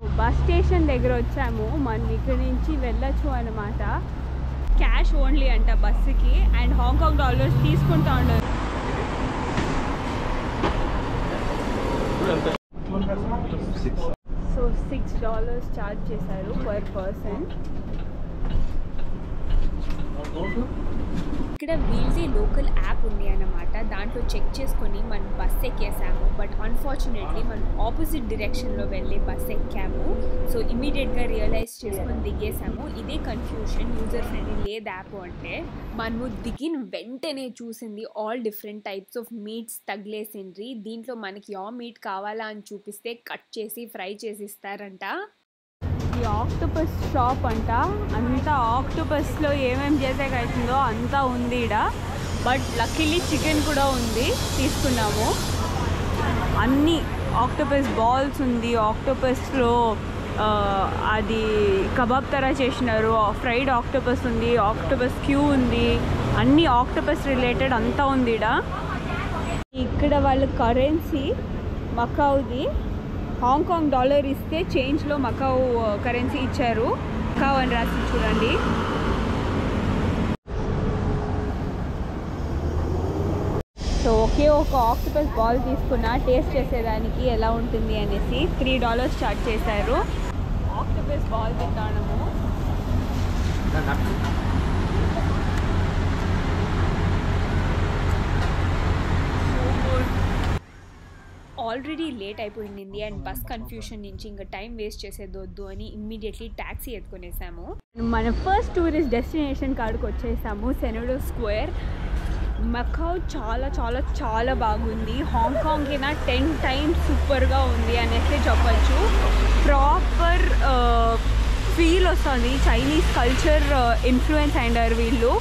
Bus station దగ్గర వచ్చాము. మనం ఇక్కడ నుంచి వెళ్ళొచ్చు అన్నమాట. క్యాష్ ఓన్లీ అంట బస్సుకి అండ్ హాంకాంగ్ డాలర్స్ తీసుకుంటా ఉండరు. సో $6 ఛార్జ్ చేశారు పర్ పర్సన్. ఇక్కడ వీళ్ళది లోకల్ యాప్ ఉంది అన్నమాట. దాంట్లో చెక్ చేసుకొని మనం బస్ ఎక్కేసాము. బట్ అన్ఫార్చునేట్లీ మనం ఆపోజిట్ డైరెక్షన్లో వెళ్ళే బస్ ఎక్కాము. సో ఇమీడియట్గా రియలైజ్ చేసుకొని దిగేసాము. ఇదే కన్ఫ్యూషన్, యూజర్ ఫ్రెండ్లీ లేదు యాప్ అంటే. మనము దిగిన వెంటనే చూసింది all different types of meats తగిలేసిండ్రి. దీంట్లో మనకి యా మీట్ కావాలా అని చూపిస్తే కట్ చేసి ఫ్రై చేసి ఇస్తారంట. ఈ ఆక్టోపస్ షాప్ అంట. అంతా ఆక్టోపస్లో ఏమేమి చేసేకవుతుందో అంతా ఉంది ఇక్కడ. బట్ లక్కీలీ చికెన్ కూడా ఉంది, తీసుకున్నాము. అన్నీ ఆక్టోపస్ బాల్స్ ఉంది, ఆక్టోపస్లో అది కబాబ్ తరా చేసినారు, ఫ్రైడ్ ఆక్టోపస్ ఉంది, ఆక్టోపస్ క్యూ ఉంది, అన్నీ ఆక్టోపస్ రిలేటెడ్ అంతా ఉంది ఇక్కడ. వాళ్ళ కరెన్సీ మకావుది. హాంకాంగ్ డాలర్ ఇస్తే చేంజ్లో మకావు కరెన్సీ ఇచ్చారు. మకావు అని రాసి చూడండి. సో ఒకే ఒక ఆక్టోపస్ బాల్ తీసుకున్నా టేస్ట్ చేసేదానికి ఎలా ఉంటుంది అనేసి $3 ఛార్జ్ చేశారు. ఆక్టోపస్ బాల్ తింటాము. ఆల్రెడీ లేట్ అయిపోయింది అండ్ బస్ కన్ఫ్యూషన్ నుంచి ఇంకా టైం వేస్ట్ చేసేదొద్దు అని ఇమ్మీడియట్లీ ట్యాక్సీ ఎత్తుకునేసాము. మన ఫస్ట్ టూరిస్ట్ డెస్టినేషన్ కాడికి వచ్చేసాము, సెనడో స్క్వేర్. మకావ్ చాలా చాలా చాలా బాగుంది. హాంకాంగ్ కింద 10 times సూపర్గా ఉంది అనేసి చెప్పచ్చు. ప్రాపర్ ఫీల్ వస్తుంది, చైనీస్ కల్చర్ ఇన్ఫ్లుయెన్స్ అయినారు వీళ్ళు.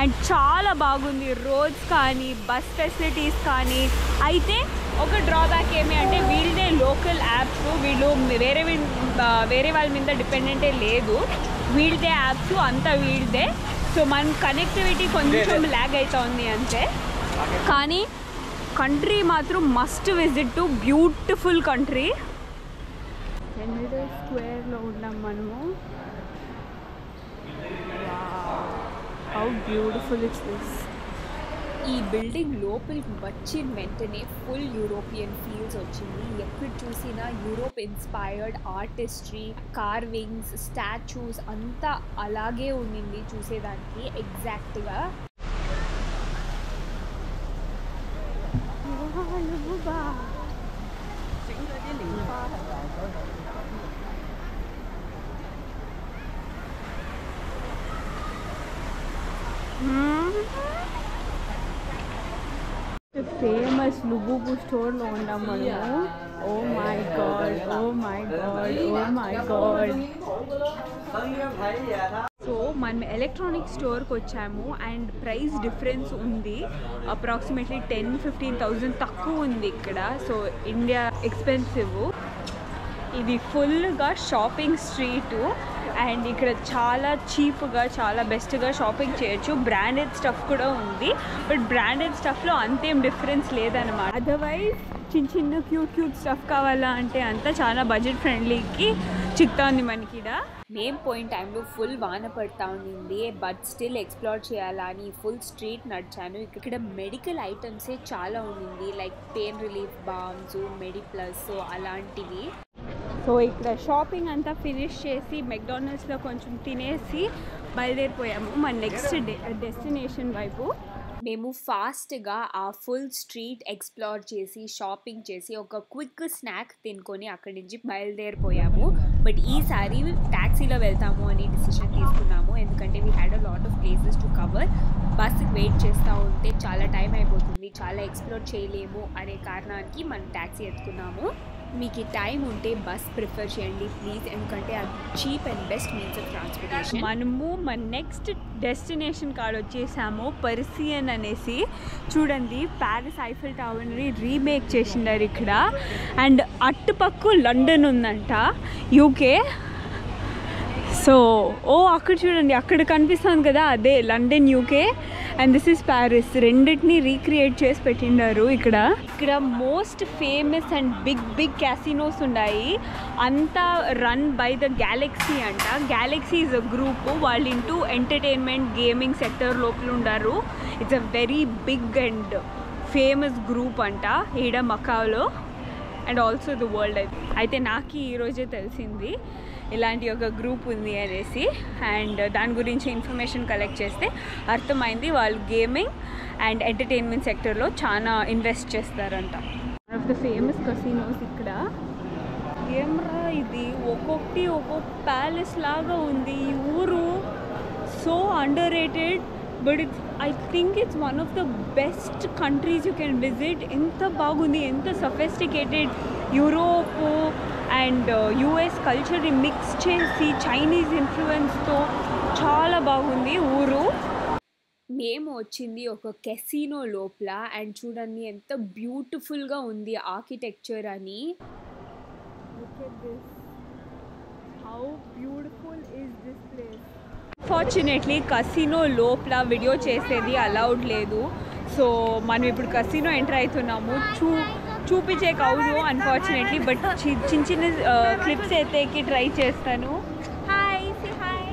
అండ్ చాలా బాగుంది, రోడ్స్ కానీ బస్ ఫెసిలిటీస్ కానీ. అయితే ఒక డ్రాబ్యాక్ ఏమి అంటే వీళ్ళదే లోకల్ యాప్స్, వీళ్ళు వేరే వాళ్ళ మీద డిపెండెంటే లేదు. వీళ్ళదే యాప్స్ అంతా వీళ్ళదే. సో మన కనెక్టివిటీ కొంచెం ల్యాగ్ అవుతుంది అంతే. కానీ కంట్రీ మాత్రం must visit to, beautiful country. Senado స్క్వేర్లో ఉన్నాం మనము. How beautiful it's this. ఈ బిల్డింగ్ లోపలికి వచ్చిన వెంటనే ఫుల్ యూరోపియన్ ఫీల్స్ వచ్చింది. ఎక్కడ చూసినా Europe inspired artistry, carvings, statues అంతా అలాగే ఉండింది చూసేదానికి ఎగ్జాక్ట్గా. ఫేమస్ లుబుబు స్టోర్లో ఉన్నాం మనము. Oh my god, oh my god, oh my god. So మనం ఎలక్ట్రానిక్ స్టోర్కి వచ్చాము అండ్ ప్రైస్ డిఫరెన్స్ ఉంది. అప్రాక్సిమేట్లీ 10-15,000 తక్కువ ఉంది ఇక్కడ. So India expensive. ఇది ఫుల్గా షాపింగ్ స్ట్రీటు అండ్ ఇక్కడ చాలా చీప్గా, చాలా బెస్ట్గా షాపింగ్ చేయొచ్చు. బ్రాండెడ్ స్టఫ్ కూడా ఉంది, బట్ బ్రాండెడ్ స్టఫ్లో అంతేం డిఫరెన్స్ లేదన్నమాట. అదర్వైజ్ చిన్న క్యూట్ స్టఫ్ కావాలా అంటే అంతా చాలా బడ్జెట్ ఫ్రెండ్లీకి చిక్తా ఉంది మనకి. మేము పోయిన టైంలో ఫుల్ వాన పడతా ఉంది, బట్ స్టిల్ ఎక్స్ప్లోర్ చేయాలని ఫుల్ స్ట్రీట్ నడిచాను. ఇక్కడ మెడికల్ ఐటమ్సే చాలా ఉంది, like pain relief balms, MedPlus అలాంటివి. సో ఇక్కడ షాపింగ్ అంతా ఫినిష్ చేసి మెక్డానల్డ్స్లో కొంచెం తినేసి బయలుదేరిపోయాము మన నెక్స్ట్ డెస్టినేషన్ వైపు. మేము ఫాస్ట్గా ఆ ఫుల్ స్ట్రీట్ ఎక్స్ప్లోర్ చేసి షాపింగ్ చేసి ఒక క్విక్ స్నాక్ తినుకొని అక్కడి నుంచి బయలుదేరిపోయాము. బట్ ఈసారి ట్యాక్సీలో వెళ్తాము అని డిసిషన్ తీసుకున్నాము, ఎందుకంటే we had a lot of places to cover. బస్కి వెయిట్ చేస్తూ ఉంటే చాలా టైం అయిపోతుంది, చాలా ఎక్స్ప్లోర్ చేయలేము అనే కారణానికి మనం ట్యాక్సీ ఎత్తుకున్నాము. మీకు టైం ఉంటే బస్ ప్రిఫర్ చేయండి ప్లీజ్, ఎందుకంటే అది cheap and best means of transportation. మనము మన నెక్స్ట్ డెస్టినేషన్ కాడ వచ్చేసాము, పర్సియన్ అనేసి. చూడండి, ప్యారిస్ ఐఫిల్ టవర్ని రీమేక్ చేసినారు ఇక్కడ. అండ్ అటుపక్క లండన్ ఉందంట, యూకే. సో అక్కడ చూడండి, అక్కడ కనిపిస్తుంది కదా, అదే London UK. And this is Paris. రెండింటిని రీక్రియేట్ చేసి పెట్టిండారు. ఇక్కడ most famous and big casinos ఉన్నాయి. అంతా రన్ బై ద గ్యాలక్సీ అంట. Galaxy is a group. వాళ్ళు ఇంటూ ఎంటర్టైన్మెంట్ గేమింగ్ సెక్టర్ లోపల ఉండారు. It's a very big and famous group అంట ఈడ మకాలో అండ్ ఆల్సో ద వరల్డ్. అయితే నాకు ఈరోజే తెలిసింది ఇలాంటి ఒక గ్రూప్ ఉంది అనేసి. అండ్ దాని గురించి ఇన్ఫర్మేషన్ కలెక్ట్ చేస్తే అర్థమైంది వాళ్ళు గేమింగ్ అండ్ ఎంటర్టైన్మెంట్ సెక్టర్లో చాలా ఇన్వెస్ట్ చేస్తారంట. One of the famous casinos ఇక్కడ. ఏమ్రా ఇది ఒక్కొక్కటి ఒక్కొక్క ప్యాలెస్ లాగా ఉంది. ఈ ఊరు so under rated but I think it's one of the best countries you can visit. ఎంత బాగుంది, ఎంత సఫిస్టికేటెడ్. యూరోప్ అండ్ యుఎస్ కల్చర్ని మిక్స్ చేసి చైనీస్ ఇన్ఫ్లుయెన్స్తో చాలా బాగుంది ఊరు. మేము వచ్చింది ఒక కెసినో లోపల అండ్ చూడండి ఎంత బ్యూటిఫుల్గా ఉంది ఆర్కిటెక్చర్ అని. Look at this. How beautiful is this place? Unfortunately కసినో లోపల వీడియో చేసేది అలౌడ్ లేదు. సో మనం ఇప్పుడు కసినో ఎంటర్ అవుతున్నాము. చూపించే కౌదు అన్ఫార్చునేట్లీ. బట్ చిన్న క్లిప్స్ అయితే ట్రై చేస్తాను. Hi say hi.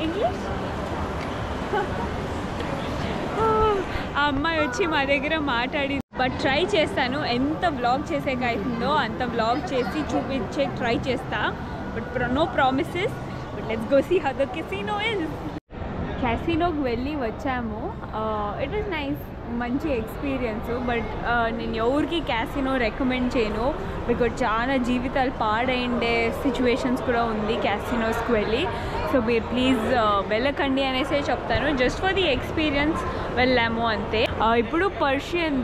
ఇంగ్లీష్. ఆ అమ్మాయి వచ్చి మా దగ్గర మాట్లాడి బట్ ట్రై చేస్తాను. ఎంత వ్లాగ్ చేసేక అవుతుందో అంత వ్లాగ్ చేసి చూపించే ట్రై చేస్తా. But no promises. But let's go see how the casino is. క్యాసినోకి వెళ్ళి వచ్చాము. ఇట్ ఈస్ నైస్, మంచి ఎక్స్పీరియన్స్. బట్ నేను ఎవరికి క్యాసినో రికమెండ్ చేయను. బికాజ్ చాలా జీవితాలు పాడైండే సిచ్యువేషన్స్ కూడా ఉంది క్యాసినోస్కి వెళ్ళి. సో మీరు ప్లీజ్ వెళ్ళకండి అనేసే చెప్తాను. జస్ట్ ఫర్ ది ఎక్స్పీరియన్స్ వెళ్ళాము అంతే. ఇప్పుడు పర్షియన్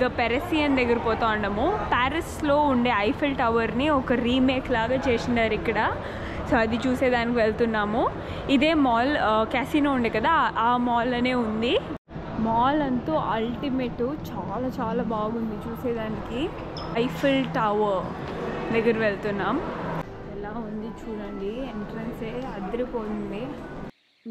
ద పెరసియన్ దగ్గర పోతా ఉన్నాము. ప్యారిస్లో ఉండే ఐఫిల్ టవర్ని ఒక రీమేక్ లాగా చేసినారు ఇక్కడ. సో అది చూసేదానికి వెళ్తున్నాము. ఇదే మాల్ క్యాసినో ఉండే కదా ఆ మాల్లోనే ఉంది. మాల్ అంతా అల్టిమేట్, చాలా చాలా బాగుంది చూసేదానికి. ఐఫిల్ టవర్ దగ్గర వెళ్తున్నాం. ఎలా ఉంది చూడండి, ఎంట్రన్సే అదిరిపోతుంది.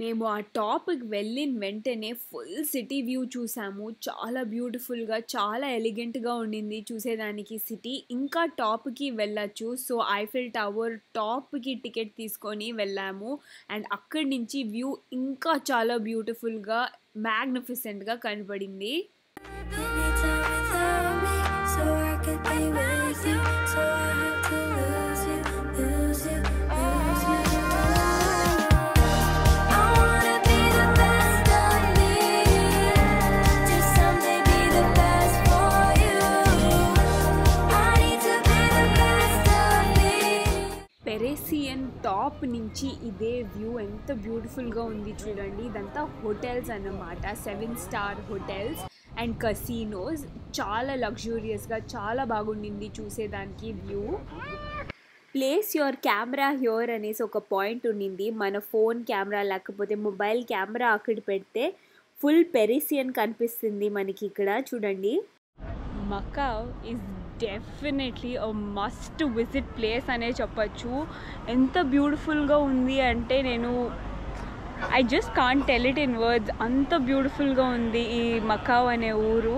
మేము ఆ టాప్కి వెళ్ళిన వెంటనే ఫుల్ సిటీ వ్యూ చూసాము. చాలా బ్యూటిఫుల్గా, చాలా ఎలిగెంట్గా ఉండింది చూసేదానికి సిటీ. ఇంకా టాప్కి వెళ్ళచ్చు. సో ఐఫిల్ టవర్ టాప్కి టికెట్ తీసుకొని వెళ్ళాము. అండ్ అక్కడి నుంచి వ్యూ ఇంకా చాలా బ్యూటిఫుల్గా, మ్యాగ్నిఫిసెంట్గా కనపడింది. పెరేసియన్ టాప్ నుంచి ఇదే వ్యూ ఎంత బ్యూటిఫుల్గా ఉంది చూడండి. ఇదంతా హోటల్స్ అన్నమాట, 7 స్టార్ హోటల్స్ అండ్ కసినోస్. చాలా లగ్జూరియస్గా, చాలా బాగుండింది చూసేదానికి view. Place your camera here అనేసి ఒక పాయింట్ ఉండింది. మన ఫోన్ కెమెరా లేకపోతే మొబైల్ కెమెరా అక్కడ పెడితే ఫుల్ పెరేసియన్ కనిపిస్తుంది మనకి ఇక్కడ చూడండి. Macau is definitely must visit place అనే చెప్పచ్చు. ఎంత బ్యూటిఫుల్గా ఉంది అంటే I just can't tell it in words. అంత బ్యూటిఫుల్గా ఉంది ఈ మకావ్ అనే ఊరు.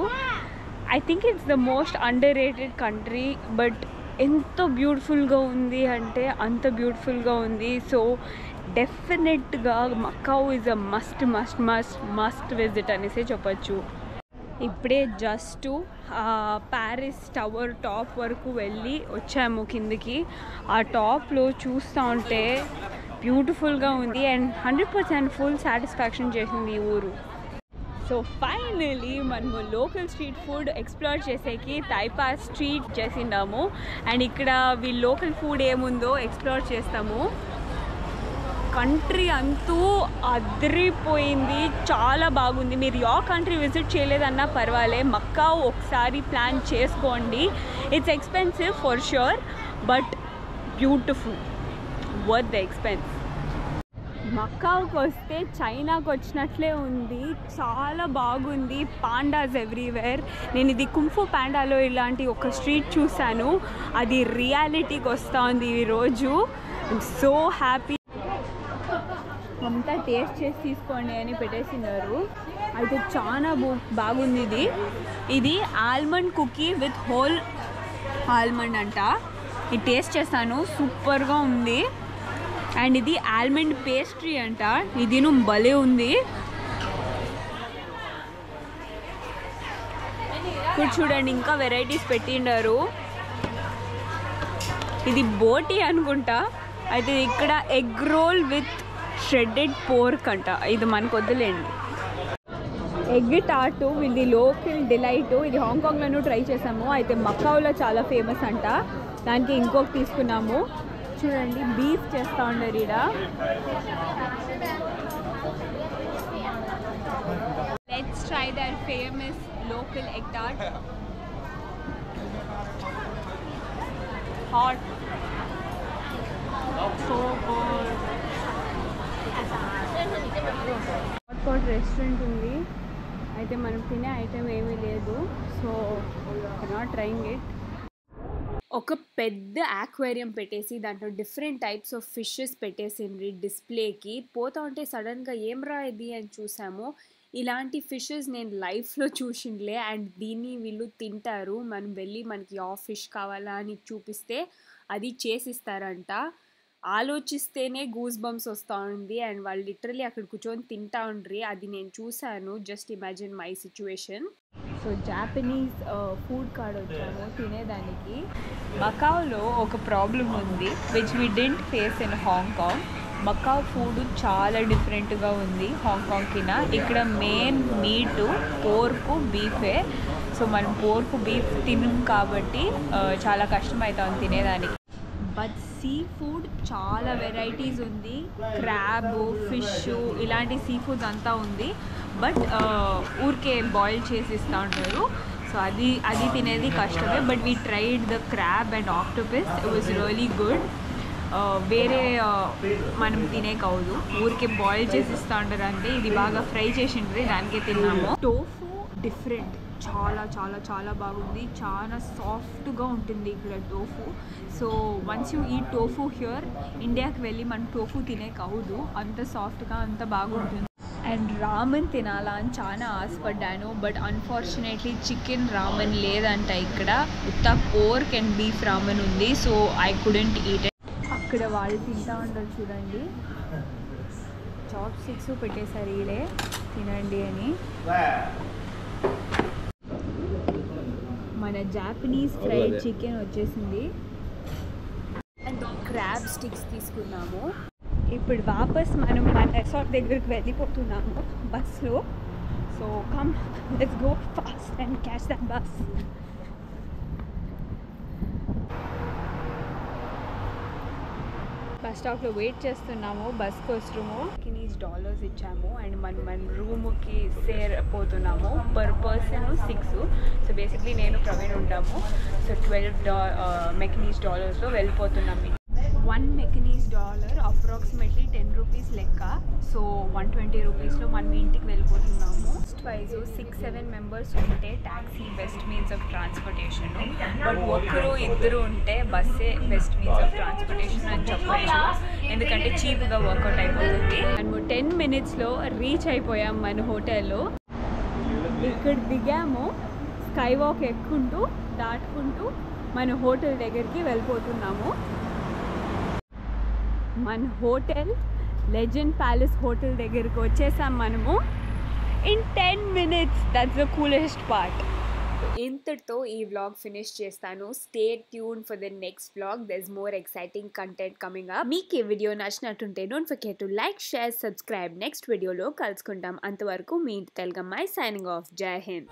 I think it's the most underrated country. But ఎంత బ్యూటిఫుల్గా ఉంది అంటే అంత బ్యూటిఫుల్గా ఉంది. సో డెఫినెట్గా Macau is a must must must must visit అనేసి చెప్పచ్చు. ఇప్పుడే జస్ట్ ప్యారిస్ టవర్ టాప్ వరకు వెళ్ళి వచ్చాము కిందికి. ఆ టాప్లో చూస్తూ ఉంటే బ్యూటిఫుల్గా ఉంది అండ్ 100% ఫుల్ సాటిస్ఫాక్షన్ చేసింది ఈ ఊరు. సో ఫైనలీ మనము లోకల్ స్ట్రీట్ ఫుడ్ ఎక్స్ప్లోర్ చేసేకి తైపా స్ట్రీట్ చేసిండాము. అండ్ ఇక్కడ వీళ్ళ లోకల్ ఫుడ్ ఏముందో ఎక్స్ప్లోర్ చేస్తాము. కంట్రీ అంతూ అదిరిపోయింది, చాలా బాగుంది. మీరు యా కంట్రీ విజిట్ చేయలేదన్నా పర్వాలే, మక్కావ్ ఒకసారి ప్లాన్ చేసుకోండి. It's expensive for sure but beautiful, worth the expense. మక్కావ్కి వస్తే చైనాకు వచ్చినట్లే ఉంది, చాలా బాగుంది. Pandas everywhere. నేను ఇది కుంఫు పాండాలో ఇలాంటి ఒక స్ట్రీట్ చూశాను, అది రియాలిటీకి వస్తూ ఉంది ఈరోజు. I'm so happy. అంతా టేస్ట్ చేసి తీసుకోండి అని పెట్టేసినారు. అయితే చాలా బాగుంది ఇది almond cookie with whole almond అంట. ఇది టేస్ట్ చేస్తాను, సూపర్గా ఉంది. అండ్ ఇది ఆల్మండ్ పేస్ట్రీ అంట. ఇది భలే ఉంది. ఇప్పుడు చూడండి ఇంకా వెరైటీస్ పెట్టిండారు. ఇది బోటీ అనుకుంటా. అయితే ఇక్కడ egg role with shredded pork అంట. ఇది మనకు వద్దులేండి. ఎగ్ టార్టు ఇది లోకల్ డిలైట్. ఇది హాంకాంగ్లోనూ ట్రై చేసాము. అయితే మకావులో చాలా ఫేమస్ అంట. దానికి ఇంకొక తీసుకున్నాము. చూడండి బీఫ్ చేస్తూ ఉండరు ఈడ. Let's try their famous local egg tart. Hot. So good. Hot restaurant ఉంది. అయితే మనం తినే ఐటమ్ ఏమీ లేదు. So not trying it. ఒక పెద్ద ఆక్వేరియం పెట్టేసి దాంట్లో డిఫరెంట్ టైప్స్ ఆఫ్ ఫిషెస్ పెట్టేసిండ్రి డిస్ప్లేకి. పోతా ఉంటే సడన్గా ఏం రా ఇది అని చూసాము. ఇలాంటి ఫిషెస్ నేను లైఫ్లో చూసిండ్లే. అండ్ దీన్ని వీళ్ళు తింటారు. మనం వెళ్ళి మనకి ఫిష్ కావాలా అని చూపిస్తే అది చేసిస్తారంట. ఆలోచిస్తేనే గూస్ బంప్స్ వస్తూ ఉంది. అండ్ వాళ్ళు లిటరలీ అక్కడ కూర్చొని తింటా ఉండ్రి. అది నేను చూశాను. Just imagine my situation. So Japanese food court వచ్చాము తినేదానికి. మకావులో ఒక ప్రాబ్లం ఉంది which we didn't face in Hong. Macau food చాలా డిఫరెంట్గా ఉంది హాంకాంగ్కినా. ఇక్కడ మెయిన్ మీటు పోర్కు బీఫే. సో మనం పోర్కు బీఫ్ తినం కాబట్టి చాలా కష్టమవుతుంది తినేదానికి. బట్ సీ ఫుడ్ చాలా వెరైటీస్ ఉంది. క్రాబ్, ఫిష్ ఇలాంటి సీ ఫుడ్స్ అంతా ఉంది. బట్ ఊరికే బాయిల్ చేసి ఇస్తూ ఉంటారు. సో అది తినేది కష్టమే. But we tried the crab and octopus. It was really good. వేరే మనం తినే కాదు, ఊరికే బాయిల్ చేసి ఇస్తూ ఉంటారు. అంటే ఇది బాగా ఫ్రై చేసిండ్రి, దానికే తిన్నాము. టోఫు డిఫరెంట్, చాలా చాలా చాలా బాగుంది. చాలా సాఫ్ట్గా ఉంటుంది ఇక్కడ టోఫు. సో వన్స్ యూ ఈ టోఫు హియర్, ఇండియాకి వెళ్ళి మనం టోఫు తినే కాదు, అంత సాఫ్ట్గా అంత బాగుంటుంది. అండ్ రామన్ తినాలా అని చాలా ఆశపడ్డాను. బట్ అన్ఫార్చునేట్లీ చికెన్ రామన్ లేదంట ఇక్కడ. ఉత్త పోర్క్ అండ్ బీఫ్ రామన్ ఉంది. So I couldn't eat. ఇక్కడ వాళ్ళు తింటా ఉంటారు చూడండి. చాప్ స్టిక్స్ పెట్టేశారు ఈడే తినండి అని. మన జాపనీస్ ఫ్రైడ్ చికెన్ వచ్చేసింది. అండ్ క్రాబ్ స్టిక్స్ తీసుకున్నాము. ఇప్పుడు వాపస్ మనం మన రిసార్ట్ దగ్గరికి వెళ్ళిపోతున్నాము బస్లో. So come let's go fast and catch that bus. Bus స్టాప్లో వెయిట్ చేస్తున్నాము బస్ కోసము. $6 ఇచ్చాము అండ్ మన రూమ్కి పోతున్నాము. Per person 6. సో బేసిక్లీ నేను ప్రవీణ్ ఉంటాము. సో $12 వెళ్ళిపోతున్నాము. $1 అప్రాక్సిమేట్లీ 10 రూపీస్ లెక్క. సో 120 రూపీస్లో మనం ఇంటికి వెళ్ళిపోతున్నాము. వైజ్ 6-7 మెంబర్స్ ఉంటే taxi best means of transportation. But ఒక్కరు ఇద్దరు ఉంటే బస్సే బెస్ట్ మీన్స్ ఆఫ్ ట్రాన్స్పోర్టేషన్ అని చెప్పచ్చు. ఎందుకంటే చీప్గా వర్కౌట్ అయిపోతుంది. మనము 10 minutesలో రీచ్ అయిపోయాం మన హోటల్లో. ఇక్కడ దిగాము, స్కై వాక్ ఎక్కుంటూ దాటుకుంటూ మన హోటల్ దగ్గరికి వెళ్ళిపోతున్నాము. మన హోటల్ లెజెండ్ ప్యాలెస్ హోటల్ దగ్గరికి వచ్చేసాం మనము in 10 minutes. That's the coolest part. ఇంతటితో ఈ వ్లాగ్ ఫినిష్ చేస్తాను. Stay tune for the next vlog. there's more exciting content coming up. మీకు ఈ వీడియో నచ్చినట్టుంటే don't forget to like, share, subscribe. Next వీడియోలో కలుసుకుంటాం. అంతవరకు మీ ఇంటి తెలుగమ్మాయి సైనింగ్ ఆఫ్. జై హింద్.